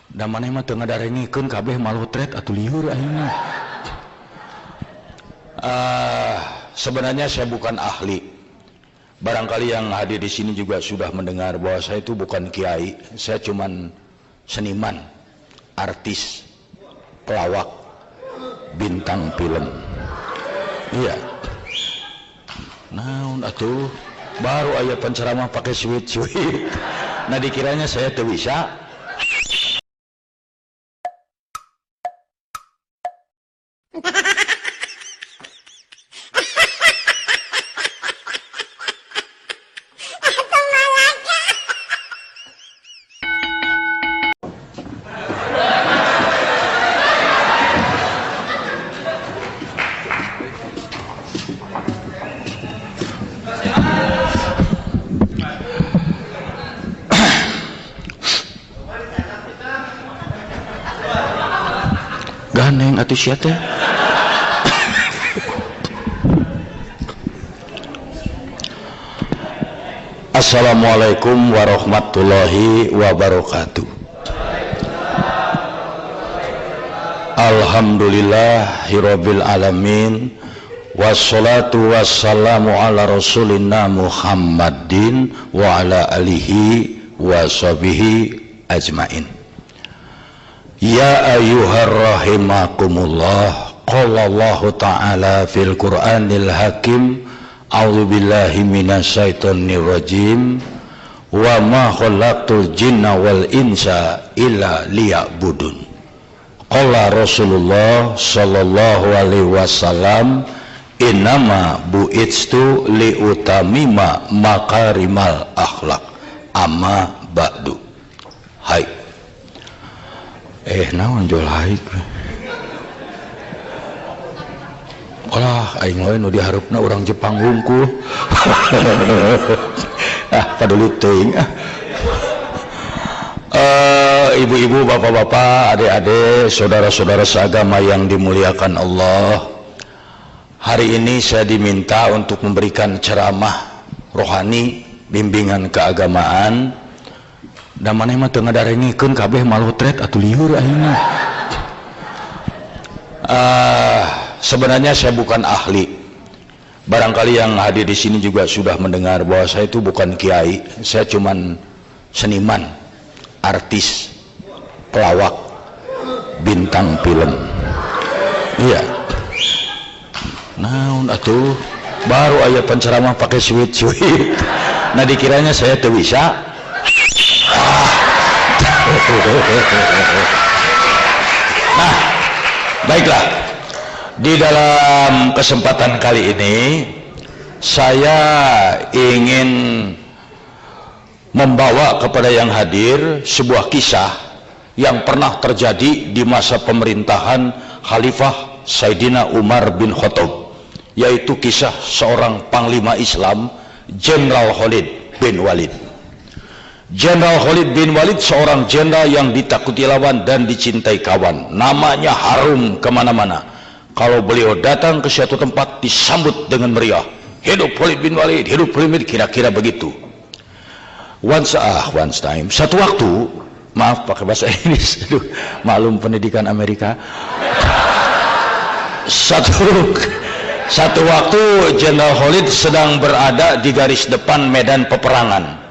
Da maneh mah teu ngadarengikeun kabeh malotret atuh lieur ayeuna. Sebenarnya saya bukan ahli. Barangkali yang hadir di sini juga sudah mendengar bahwa saya itu bukan kiai. Saya cuman seniman, artis, pelawak, bintang film. Iya. Naon atuh baru aya penceramah pakai sweet-sweet. Nah dikiranya saya teu bisa. Ganeng atuh sia teh. Assalamualaikum warahmatullahi wabarakatuh. Alhamdulillahirabbil alamin. Wassalatu wassalamu ala rasulina Muhammadin wa ala alihi wa sahbihi ajmain. Ya ayyuhar rahimakumullah, qala Allah ta'ala fil Qur'anil Hakim, a'udzu billahi minasyaitonir rajim, wa ma khalaqtul jinna wal insa illa liya'budun. Qala Rasulullah sallallahu alaihi wasallam, innama bu'itstu liutamima makarimal akhlak, amma ba'du. Hai. Naon jol haik. Kalah aing we nu diharupna urang Jepang hungkul. Paduli teuing. Ibu-ibu, bapak-bapak, adik-adik, saudara-saudara seagama yang dimuliakan Allah. Hari ini saya diminta untuk memberikan ceramah rohani, bimbingan keagamaan. Da maneh mah teu ngadarengikeun kabeh malotret atuh lieur ayeuna. Sebenarnya saya bukan ahli. Barangkali yang hadir di sini juga sudah mendengar bahwa saya itu bukan kiai. Saya cuman seniman, artis, pelawak, bintang film. Iya. Naon atuh baru aya penceramah pakai sweet-sweet. Nah dikiranya saya teu bisa. Nah, baiklah. Di dalam kesempatan kali ini saya ingin membawa kepada yang hadir sebuah kisah yang pernah terjadi di masa pemerintahan Khalifah Sayyidina Umar bin Khattab, yaitu kisah seorang panglima Islam, Jenderal Khalid bin Walid. Jenderal Khalid bin Walid seorang jenderal yang ditakuti lawan dan dicintai kawan. Namanya harum kemana-mana. Kalau beliau datang ke suatu tempat disambut dengan meriah. Hidup Khalid bin Walid, hidup Khalid bin Walid, kira-kira begitu. Once time, satu waktu, maaf pakai bahasa Inggris, maklum pendidikan Amerika. Satu waktu Jenderal Khalid sedang berada di garis depan medan peperangan.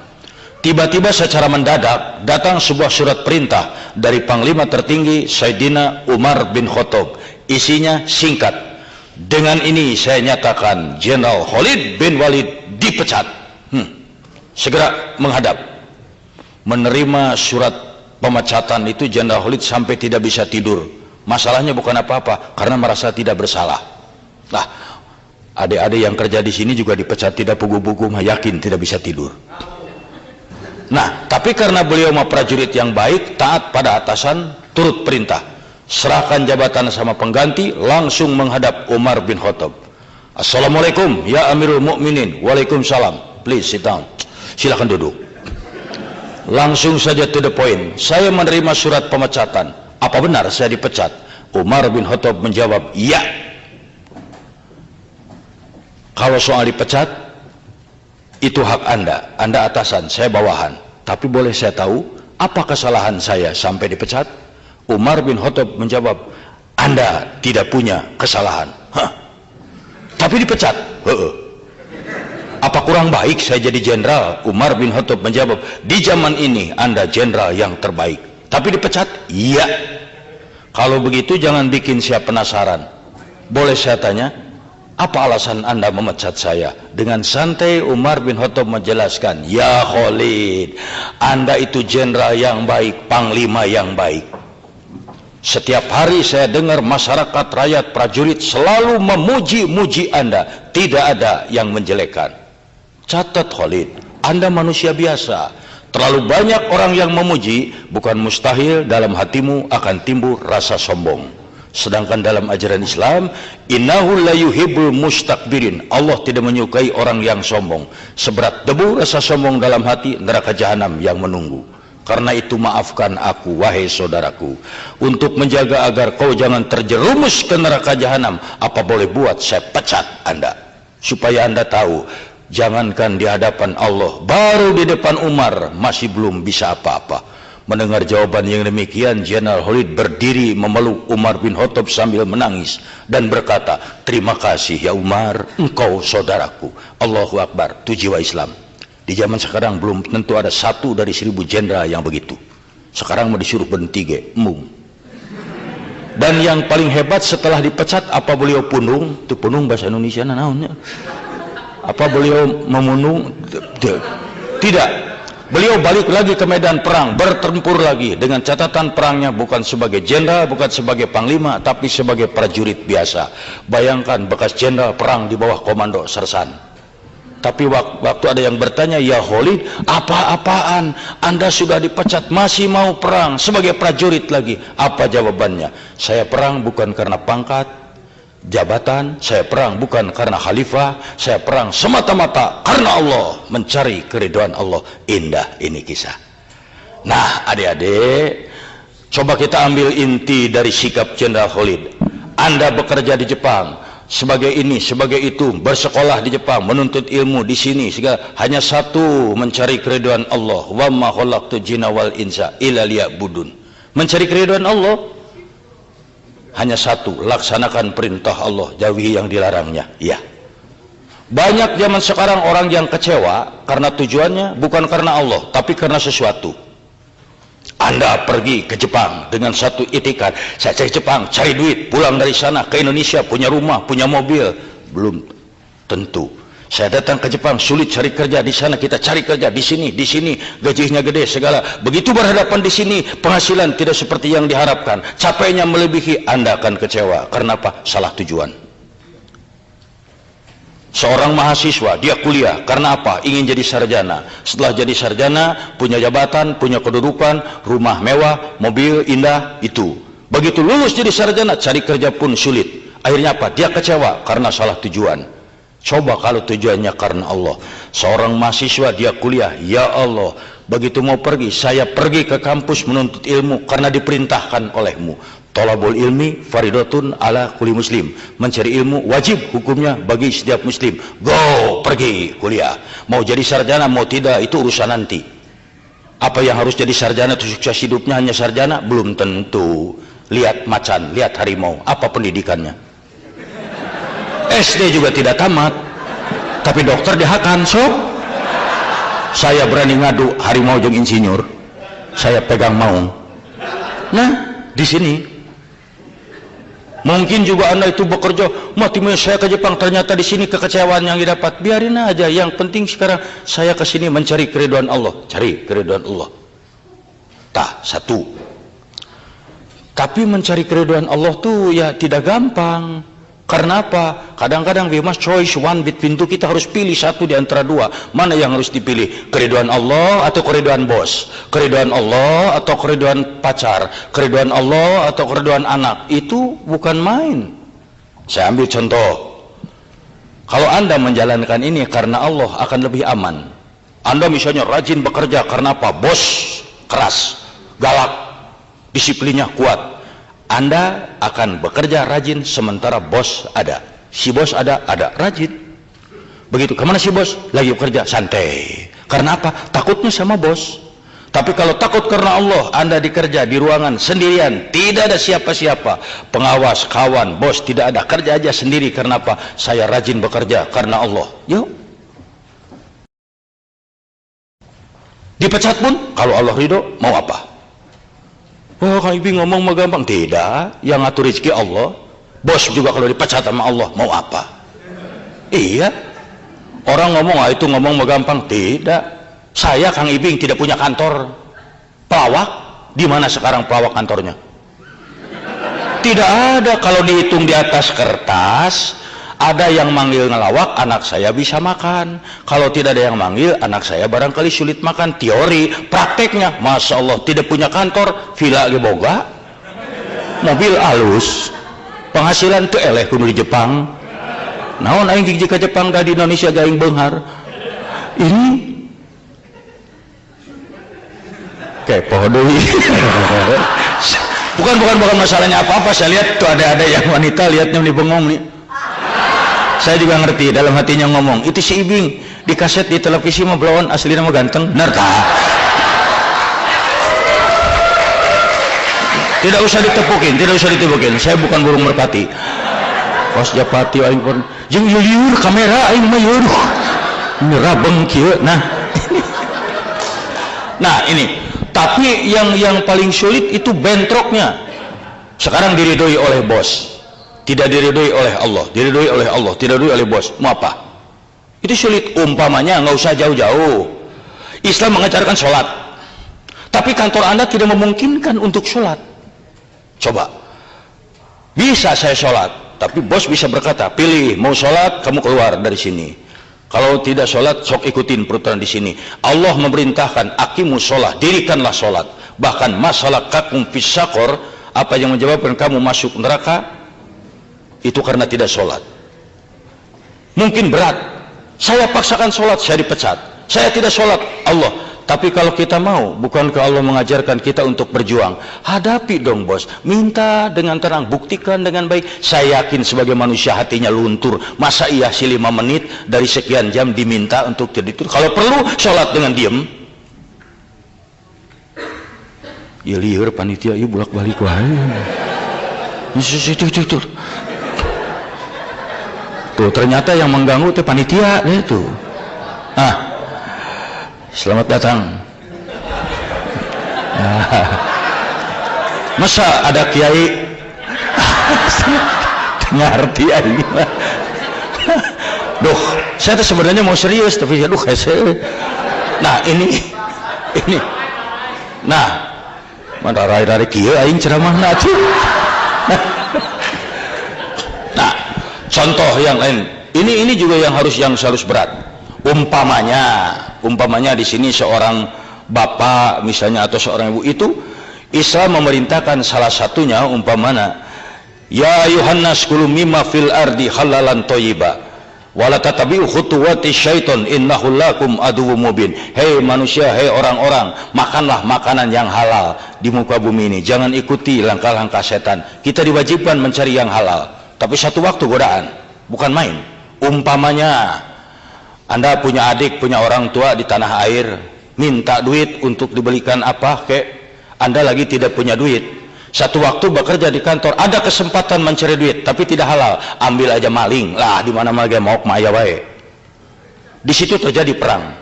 Tiba-tiba secara mendadak datang sebuah surat perintah dari Panglima tertinggi Sayyidina Umar bin Khattab. Isinya singkat. Dengan ini saya nyatakan Jenderal Khalid bin Walid dipecat. Segera menghadap. Menerima surat pemecatan itu Jenderal Khalid sampai tidak bisa tidur. Masalahnya bukan apa-apa, karena merasa tidak bersalah. Nah, adik-adik yang kerja di sini juga dipecat tidak pugu-pugu, yakin tidak bisa tidur. Nah, tapi karena beliau mah prajurit yang baik, taat pada atasan, turut perintah, serahkan jabatan sama pengganti, langsung menghadap Umar bin Khattab. Assalamualaikum ya Amirul Mukminin. Waalaikumsalam. Please sit down. Silakan duduk. Langsung saja to the point. Saya menerima surat pemecatan. Apa benar saya dipecat? Umar bin Khattab menjawab, iya. Kalau soal dipecat, itu hak Anda atasan, saya bawahan. Tapi boleh saya tahu Apa kesalahan saya sampai dipecat? Umar bin Khattab menjawab, Anda tidak punya kesalahan. Hah? Tapi dipecat? Apa kurang baik saya jadi jenderal? Umar bin Khattab menjawab, di zaman ini Anda jenderal yang terbaik. Tapi dipecat? Iya. Kalau begitu jangan bikin saya penasaran. Boleh saya tanya, apa alasan Anda memecat saya? Dengan santai Umar bin Khattab menjelaskan, ya Khalid, Anda itu jenderal yang baik, panglima yang baik. Setiap hari saya dengar masyarakat, rakyat, prajurit selalu memuji-muji Anda. Tidak ada yang menjelekkan. Catat Khalid, Anda manusia biasa. Terlalu banyak orang yang memuji, bukan mustahil dalam hatimu akan timbul rasa sombong. Sedangkan dalam ajaran Islam, innahu la yuhibbul mustakbirin. Allah tidak menyukai orang yang sombong. Seberat debu rasa sombong dalam hati, neraka jahanam yang menunggu. Karena itu maafkan aku, wahai saudaraku, untuk menjaga agar kau jangan terjerumus ke neraka jahanam. Apa boleh buat saya pecat Anda, supaya Anda tahu, jangankan di hadapan Allah, baru di depan Umar masih belum bisa apa-apa. Mendengar jawaban yang demikian, Jenderal Khalid berdiri memeluk Umar bin Khattab sambil menangis dan berkata, terima kasih ya Umar, engkau saudaraku. Allahu Akbar. Itu jiwa Islam. Di zaman sekarang belum tentu ada 1 dari 1000 jenderal yang begitu. Sekarang mau disuruh berhenti, mung. Dan yang paling hebat setelah dipecat, apa beliau punung? Itu punung bahasa Indonesia naonnya. Apa beliau memunung? Tidak. Beliau balik lagi ke medan perang, bertempur lagi, dengan catatan perangnya bukan sebagai jenderal, bukan sebagai panglima, tapi sebagai prajurit biasa. Bayangkan bekas jenderal perang di bawah komando sersan. Tapi waktu ada yang bertanya, ya Khalid, apa-apaan? Anda sudah dipecat, masih mau perang sebagai prajurit lagi. Apa jawabannya? Saya perang bukan karena pangkat, jabatan, saya perang bukan karena khalifah, saya perang semata-mata karena Allah, mencari keridhaan Allah. Indah ini kisah. Nah adik-adik, coba kita ambil inti dari sikap Jenderal Khalid. Anda bekerja di Jepang sebagai ini, sebagai itu, bersekolah di Jepang, menuntut ilmu di sini, segala, hanya satu, mencari keridhaan Allah. Wa ma khalaqtul jinna wal insa illa liya'budun. Mencari keridhaan Allah hanya satu, laksanakan perintah Allah, jauhi yang dilarangnya. Ya. Banyak zaman sekarang orang yang kecewa karena tujuannya bukan karena Allah, tapi karena sesuatu. Anda pergi ke Jepang dengan satu itikat, saya cari Jepang, cari duit, pulang dari sana ke Indonesia, punya rumah, punya mobil. Belum tentu. Saya datang ke Jepang, sulit cari kerja di sana, kita cari kerja di sini, gajinya gede segala. Begitu berhadapan di sini, penghasilan tidak seperti yang diharapkan, capeknya melebihi, Anda akan kecewa. Karena apa? Salah tujuan. Seorang mahasiswa, dia kuliah, karena apa? Ingin jadi sarjana. Setelah jadi sarjana, punya jabatan, punya kedudukan, rumah mewah, mobil indah, itu. Begitu lulus jadi sarjana, cari kerja pun sulit. Akhirnya apa? Dia kecewa karena salah tujuan. Coba kalau tujuannya karena Allah. Seorang mahasiswa, dia kuliah, ya Allah, begitu mau pergi, saya pergi ke kampus menuntut ilmu karena diperintahkan olehmu. Thalabul ilmi faridatun ala kulli muslim. Mencari ilmu wajib hukumnya bagi setiap muslim. Go, pergi kuliah. Mau jadi sarjana mau tidak itu urusan nanti. Apa yang harus jadi sarjana itu sukses hidupnya hanya sarjana? Belum tentu. Lihat macan, lihat harimau, apa pendidikannya? SD juga tidak tamat, tapi dokter dihakan. Sob, saya berani ngadu harimau jeung insinyur, saya pegang maung. Nah di sini mungkin juga Anda itu bekerja, mati saya ke Jepang, ternyata di sini kekecewaan yang didapat. Biarin aja, yang penting sekarang saya ke sini mencari keridhaan Allah. Cari keridhaan Allah. Tah, satu. Tapi mencari keridhaan Allah tuh ya tidak gampang. Karena apa? Kadang-kadang we must choice one between two. Kita harus pilih satu di antara dua. Mana yang harus dipilih? Keridhaan Allah atau keridhaan bos? Keridhaan Allah atau keridhaan pacar? Keridhaan Allah atau keridhaan anak? Itu bukan main. Saya ambil contoh. Kalau Anda menjalankan ini karena Allah akan lebih aman. Anda misalnya rajin bekerja karena apa? Bos keras, galak, disiplinnya kuat. Anda akan bekerja rajin sementara bos ada. Si bos ada rajin. Begitu, kemana si bos? Lagi bekerja, santai. Karena apa? Takutnya sama bos. Tapi kalau takut karena Allah, Anda dikerja di ruangan sendirian, tidak ada siapa-siapa, pengawas, kawan, bos, tidak ada, kerja aja sendiri. Karena apa? Saya rajin bekerja karena Allah. Yuk. Dipecat pun, kalau Allah ridho, mau apa? Wah, Kang Ibi ngomong mah gampang. Tidak, yang ngatur rezeki Allah. Bos juga kalau dipecat sama Allah, mau apa? Iya. Orang ngomong, itu ngomong mah gampang. Tidak. Saya Kang Ibing tidak punya kantor pelawak. Di mana sekarang pelawak kantornya? Tidak ada. Kalau dihitung di atas kertas, ada yang manggil ngelawak, anak saya bisa makan. Kalau tidak ada yang manggil, anak saya barangkali sulit makan. Teori, prakteknya, Masya Allah, tidak punya kantor, villa ge boga, mobil alus, penghasilan teu eleh kudu di Jepang. Naon aing jika Jepang da di Indonesia gaing beunghar. Ini kepo deui. bukan masalahnya apa-apa. Saya lihat tuh ada yang wanita lihatnya di bengong nih. Saya juga ngerti dalam hatinya ngomong, itu si Ibing di kaset di televisi mah belawan, aslinya mah ganteng. Benar tah? Tidak usah ditepukin. Saya bukan burung merpati. Pas japati aing pun jeung liur kamera aing mah yeuh. Nyerabeng kieu. Nah, ini. Tapi yang paling sulit itu bentroknya. Sekarang diridhoi oleh bos, tidak diridhoi oleh Allah, diridhoi oleh Allah, tidak diridhoi oleh bos. Mau apa? Itu sulit. Umpamanya nggak usah jauh-jauh. Islam mengajarkan sholat, tapi kantor Anda tidak memungkinkan untuk sholat. Coba, bisa saya sholat, tapi bos bisa berkata, pilih mau sholat, kamu keluar dari sini. Kalau tidak sholat, sok ikutin peraturan di sini. Allah memerintahkan, aqimus sholat, dirikanlah sholat. Bahkan masalah kakum fis saqor, apa yang menyebabkan kamu masuk neraka, itu karena tidak sholat. Mungkin berat. Saya paksakan sholat, saya dipecat. Saya tidak sholat, Allah. Tapi kalau kita mau, bukankah Allah mengajarkan kita untuk berjuang? Hadapi dong bos, minta dengan tenang, buktikan dengan baik. Saya yakin sebagai manusia hatinya luntur. Masa iya sih 5 menit dari sekian jam diminta untuk tidak itu? Kalau perlu sholat dengan diem. Ya liur panitia, ya bolak balik wae. Tuh ternyata yang mengganggu itu panitia itu. Selamat datang. Masa ada kiai ngerti aja. Duh, saya tuh sebenarnya mau serius tapi aduh saya. Nah, ini. Nah, mana rai-rai kieu aing ceramahna atuh. Nah, contoh yang lain. Ini juga yang harus berat. Umpamanya di sini seorang bapak misalnya atau seorang ibu, itu Islam memerintahkan salah satunya umpamanya, ya ayuhannas kulu mimma fil ardi halalan thayyiba wala tatabi'u khutuwati syaiton innahu lakum aduwwum mubin. Hei manusia, hei orang-orang, makanlah makanan yang halal di muka bumi ini, jangan ikuti langkah-langkah setan. Kita diwajibkan mencari yang halal, tapi satu waktu godaan, bukan main. Umpamanya Anda punya adik, punya orang tua di tanah air, minta duit untuk dibelikan apa kek, Anda lagi tidak punya duit. Satu waktu bekerja di kantor, ada kesempatan mencari duit tapi tidak halal, ambil aja maling lah, di mana mana mau maya wae. Di situ terjadi perang.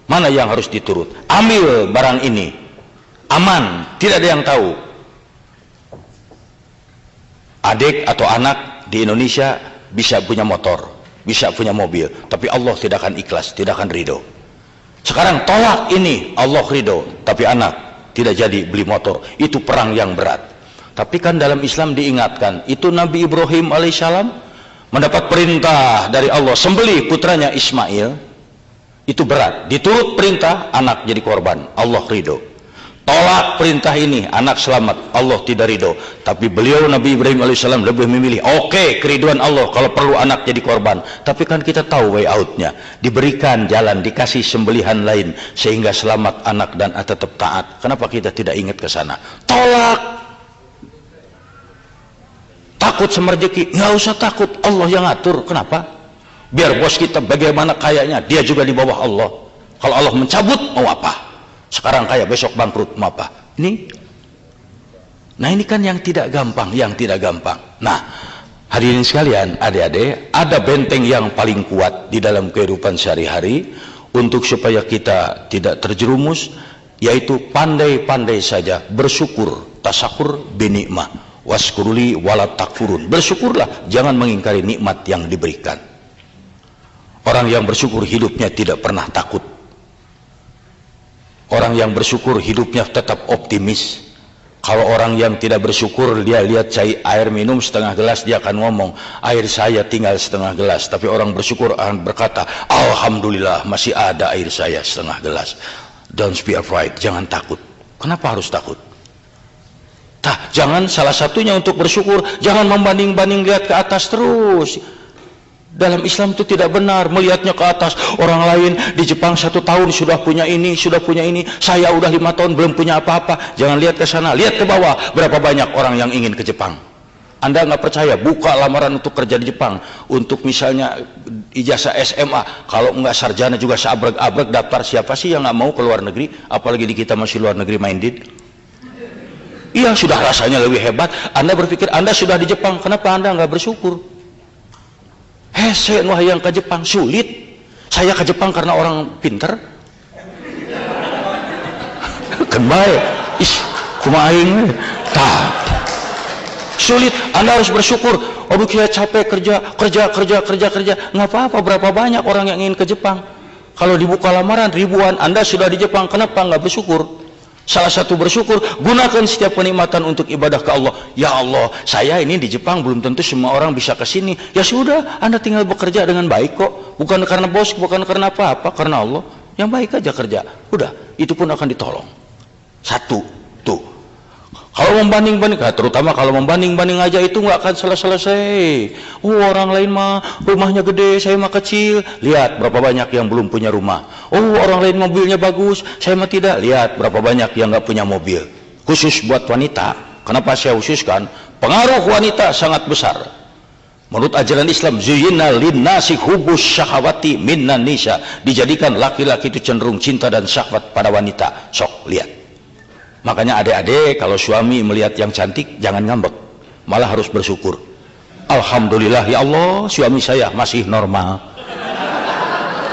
Mana yang harus diturut? Ambil barang ini, aman, tidak ada yang tahu. Adik atau anak di Indonesia bisa punya motor, bisa punya mobil, tapi Allah tidak akan ikhlas, tidak akan ridho. Sekarang tolak ini, Allah ridho, tapi anak tidak jadi beli motor. Itu perang yang berat. Tapi kan dalam Islam diingatkan, itu Nabi Ibrahim alaihissalam mendapat perintah dari Allah sembelih putranya Ismail. Itu berat, diturut perintah, anak jadi korban, Allah ridho. Tolak perintah ini, anak selamat, Allah tidak ridho. Tapi beliau Nabi Ibrahim alaihissalam lebih memilih, oke, keriduan Allah kalau perlu anak jadi korban. Tapi kan kita tahu way outnya, diberikan jalan, dikasih sembelihan lain sehingga selamat anak dan tetap taat. Kenapa kita tidak ingat ke sana? Tolak. Takut sama rezeki, nggak usah takut, Allah yang ngatur. Kenapa? Biar bos kita bagaimana kayaknya, dia juga di bawah Allah. Kalau Allah mencabut, mau apa? Sekarang kaya, besok bangkrut, mau apa? Nah ini kan yang tidak gampang, Nah, hadirin sekalian, adik-adik, ada benteng yang paling kuat di dalam kehidupan sehari-hari untuk supaya kita tidak terjerumus, yaitu pandai-pandai saja bersyukur, tasakur binikmah, waskuruli walat takfurun. Bersyukurlah, jangan mengingkari nikmat yang diberikan. Orang yang bersyukur hidupnya tidak pernah takut. Orang yang bersyukur hidupnya tetap optimis. Kalau orang yang tidak bersyukur, dia lihat air minum setengah gelas, dia akan ngomong, air saya tinggal setengah gelas. Tapi orang bersyukur akan berkata, alhamdulillah masih ada air saya setengah gelas. Don't be afraid, jangan takut. Kenapa harus takut? Jangan, salah satunya untuk bersyukur, jangan membanding-banding, lihat ke atas terus. Dalam Islam itu tidak benar melihatnya ke atas. Orang lain di Jepang 1 tahun sudah punya ini, saya udah 5 tahun belum punya apa-apa. Jangan lihat ke sana, lihat ke bawah. Berapa banyak orang yang ingin ke Jepang? Anda nggak percaya, buka lamaran untuk kerja di Jepang, untuk misalnya ijazah SMA, kalau nggak sarjana juga seabrek-abrek daftar. Siapa sih yang nggak mau ke luar negeri? Apalagi di kita masih luar negeri minded. Iya, sudah rasanya lebih hebat. Anda berpikir Anda sudah di Jepang, kenapa Anda nggak bersyukur? Saya yang ke Jepang sulit. Saya ke Jepang karena orang pinter. Kenapa? Kumaing. Sulit. Anda harus bersyukur. Aduh, kita capek kerja. Nggak apa-apa. Berapa banyak orang yang ingin ke Jepang? Kalau dibuka lamaran ribuan, Anda sudah di Jepang, kenapa nggak bersyukur? Salah satu bersyukur, gunakan setiap kenikmatan untuk ibadah ke Allah. Ya Allah, saya ini di Jepang, belum tentu semua orang bisa ke sini. Ya sudah, Anda tinggal bekerja dengan baik kok. Bukan karena bos, bukan karena apa-apa, karena Allah. Yang baik aja kerja. Udah, itu pun akan ditolong. Satu, tuh. Kalau membanding-banding, terutama kalau membanding-banding aja itu nggak akan selesai. Orang lain mah rumahnya gede, saya mah kecil. Lihat berapa banyak yang belum punya rumah. Orang lain mobilnya bagus, saya mah tidak. Lihat berapa banyak yang nggak punya mobil. Khusus buat wanita. Kenapa saya khususkan? Pengaruh wanita sangat besar. Menurut ajaran Islam, zuyyina linnasi hubbus syahawati minnan nisa. Dijadikan laki-laki itu cenderung cinta dan syahwat pada wanita. Sok lihat. Makanya adik-adik kalau suami melihat yang cantik jangan ngambek, malah harus bersyukur. Alhamdulillah ya Allah, suami saya masih normal.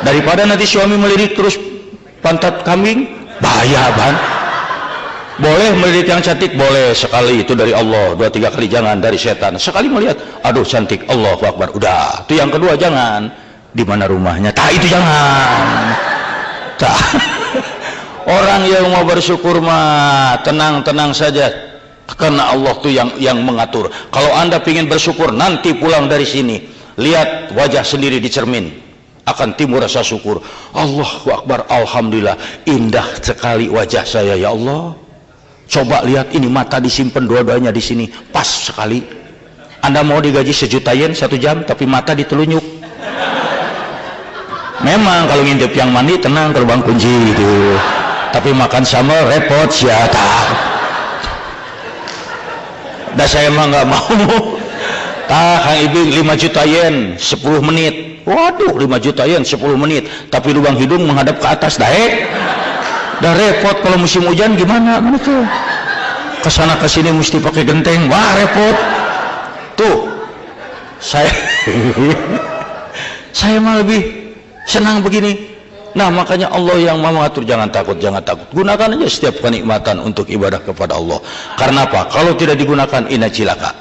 Daripada nanti suami melirik terus pantat kambing, bahaya ban. Boleh melirik yang cantik, boleh sekali, itu dari Allah. 2-3 kali jangan dari setan. Sekali melihat, aduh cantik, Allahu Akbar, udah. Itu yang kedua jangan. Di mana rumahnya? Itu jangan. Orang yang mau bersyukur mah tenang-tenang saja, karena Allah tuh yang mengatur. Kalau Anda ingin bersyukur, nanti pulang dari sini lihat wajah sendiri di cermin, akan timbul rasa syukur. Allahu Akbar, alhamdulillah, indah sekali wajah saya ya Allah. Coba lihat ini, mata disimpan dua-duanya di sini, pas sekali. Anda mau digaji 1 juta yen 1 jam, tapi mata ditelunyuk. Memang kalau ngintip yang mandi tenang, terbang kunci gitu. Tapi makan sama repot siapa? Dah saya mah nggak mau. Kang Ibu 5 juta yen 10 menit. Waduh, 5 juta yen 10 menit. Tapi lubang hidung menghadap ke atas, dah repot. Kalau musim hujan gimana? Mana tuh? Kesana kesini mesti pakai genteng. Wah repot. Tuh, saya mah lebih senang begini. Nah makanya Allah yang mau mengatur. Jangan takut. Gunakan aja setiap kenikmatan untuk ibadah kepada Allah. Karena apa? Kalau tidak digunakan, ina cilaka.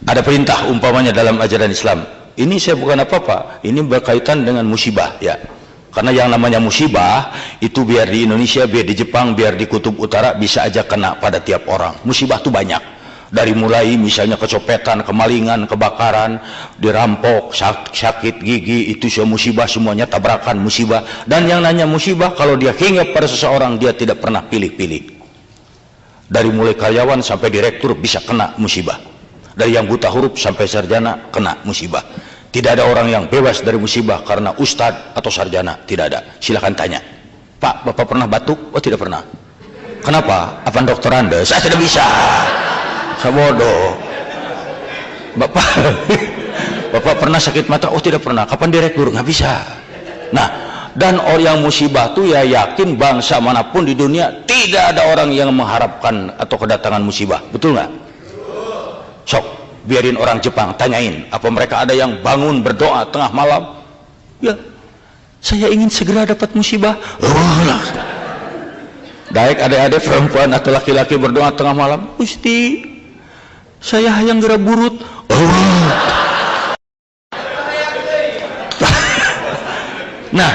Ada perintah umpamanya dalam ajaran Islam. Ini saya bukan apa-apa. Ini berkaitan dengan musibah ya. Karena yang namanya musibah itu biar di Indonesia, biar di Jepang, biar di Kutub Utara bisa aja kena pada tiap orang. Musibah itu banyak. Dari mulai misalnya kecopetan, kemalingan, kebakaran, dirampok, sakit gigi, itu semua musibah, semuanya tabrakan musibah. Dan yang nanya musibah, kalau dia hinggap pada seseorang, dia tidak pernah pilih-pilih. Dari mulai karyawan sampai direktur bisa kena musibah. Dari yang buta huruf sampai sarjana kena musibah. Tidak ada orang yang bebas dari musibah karena ustadz atau sarjana, tidak ada. Silakan tanya, Pak, Bapak pernah batuk? Oh tidak pernah. Kenapa? Apa dokter Anda? Saya tidak bisa. Saya bodoh. Bapak pernah sakit mata? Oh tidak pernah. Kapan direktur? Nggak bisa. Nah Dan orang yang musibah tuh ya yakin bangsa manapun di dunia tidak ada orang yang mengharapkan atau kedatangan musibah, betul nggak? Sok biarin orang Jepang tanyain, apa mereka ada yang bangun berdoa tengah malam? Ya, saya ingin segera dapat musibah. Baik adik-adik perempuan atau laki-laki berdoa tengah malam, Gusti, saya hayang geura burut. Nah,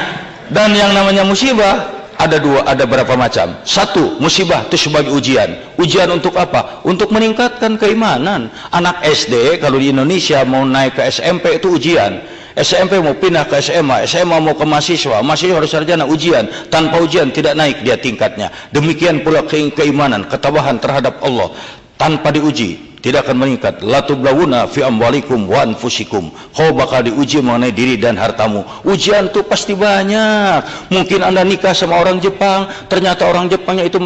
dan yang namanya musibah ada berapa macam? Satu, musibah itu sebagai ujian. Ujian untuk apa? Untuk meningkatkan keimanan. Anak SD kalau di Indonesia mau naik ke SMP itu ujian. SMP mau pindah ke SMA, SMA mau ke mahasiswa, mahasiswa harus sarjana, ujian. Tanpa ujian tidak naik dia tingkatnya. Demikian pula keimanan, ketabahan terhadap Allah. Tanpa diuji tidak akan meningkat. La tublawuna fi amwalikum wa anfusikum. Kau bakal diuji mengenai diri dan hartamu. Ujian tuh pasti banyak. Mungkin Anda nikah sama orang Jepang, ternyata orang Jepangnya itu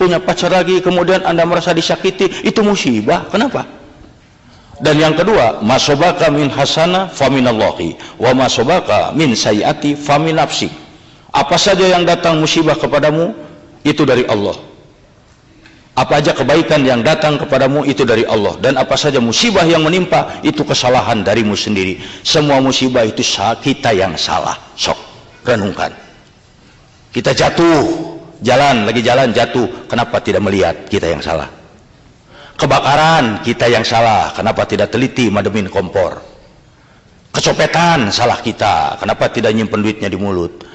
punya pacar lagi, kemudian Anda merasa disakiti, itu musibah. Kenapa? Dan yang kedua, masobaka min hasana faminallahi wa masobaka min sayyati famin nafsi. Apa saja yang datang musibah kepadamu itu dari Allah. Apa aja kebaikan yang datang kepadamu itu dari Allah, dan apa saja musibah yang menimpa itu kesalahan darimu sendiri. Semua musibah itu kita yang salah. Sok renungkan. Kita jatuh, lagi jalan jatuh, kenapa tidak melihat kita yang salah? Kebakaran, kita yang salah, kenapa tidak teliti mademin kompor? Kecopetan, salah kita, kenapa tidak nyimpen duitnya di mulut?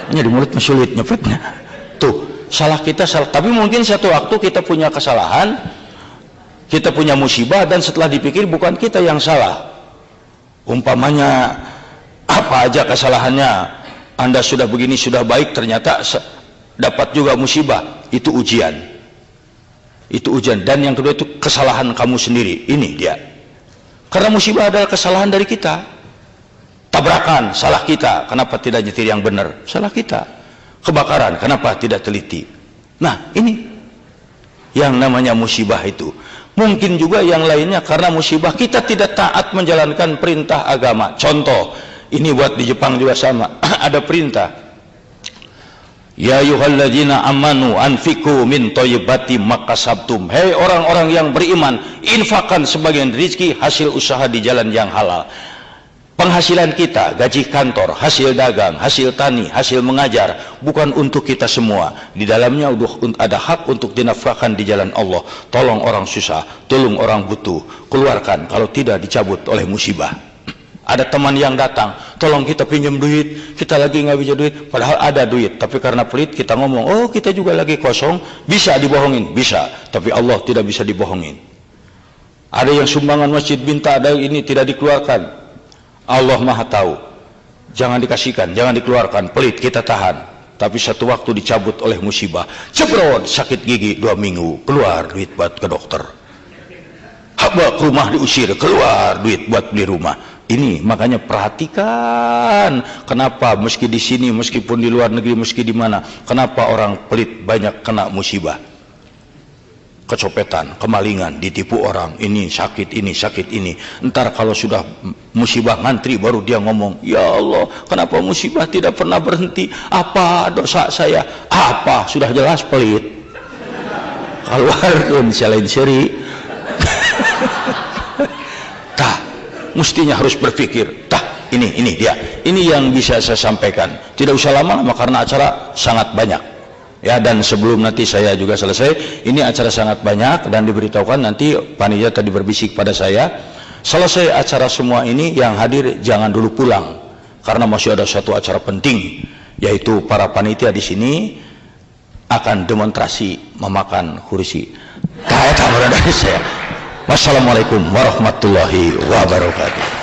Di mulut sulit nyepetnya. Tuh, salah kita salah. Tapi mungkin satu waktu kita punya kesalahan, kita punya musibah, dan setelah dipikir bukan kita yang salah. Umpamanya apa aja kesalahannya, Anda sudah begini, sudah baik, ternyata dapat juga musibah, itu ujian. Itu ujian. Dan yang kedua itu kesalahan kamu sendiri. Ini dia. Karena musibah adalah kesalahan dari kita. Tabrakan, salah kita, kenapa tidak nyetir yang benar? Salah kita. Kebakaran, kenapa tidak teliti? Nah, ini yang namanya musibah itu. Mungkin juga yang lainnya karena musibah kita tidak taat menjalankan perintah agama. Contoh, ini buat di Jepang juga sama. Ada perintah, ya ayyuhalladzina amanu anfiqu min thayyibati makasabtum. Hei orang-orang yang beriman, infakkan sebagian rezeki hasil usaha di jalan yang halal. Penghasilan kita, gaji kantor, hasil dagang, hasil tani, hasil mengajar, bukan untuk kita semua. Di dalamnya ada hak untuk dinafkahkan di jalan Allah. Tolong orang susah, tolong orang butuh, keluarkan, kalau tidak dicabut oleh musibah. Ada teman yang datang, tolong kita pinjam duit, kita lagi nggak bisa duit, padahal ada duit, tapi karena pelit kita ngomong, oh kita juga lagi kosong, bisa dibohongin, bisa, tapi Allah tidak bisa dibohongin. Ada yang sumbangan masjid minta, ada ini tidak dikeluarkan, Allah maha tahu, jangan dikasihkan, jangan dikeluarkan, pelit kita tahan, tapi satu waktu dicabut oleh musibah, cebrot, sakit gigi 2 minggu, keluar duit buat ke dokter, haba ke rumah diusir, keluar duit buat beli rumah. Ini makanya perhatikan, kenapa meski di sini, meskipun di luar negeri, meski di mana, kenapa orang pelit banyak kena musibah, kecopetan, kemalingan, ditipu orang, ini sakit ini. Entar kalau sudah musibah ngantri baru dia ngomong, ya Allah, kenapa musibah tidak pernah berhenti? Apa dosa saya? Apa? Sudah jelas pelit. Keluarkan selain seri. Mestinya harus berpikir, ini dia, ini yang bisa saya sampaikan. Tidak usah lama-lama karena acara sangat banyak ya, dan sebelum nanti saya juga selesai, ini acara sangat banyak dan diberitahukan nanti panitia tadi berbisik pada saya, selesai acara semua ini yang hadir jangan dulu pulang karena masih ada satu acara penting, yaitu para panitia di sini akan demonstrasi memakan kursi. Wassalamualaikum warahmatullahi wabarakatuh.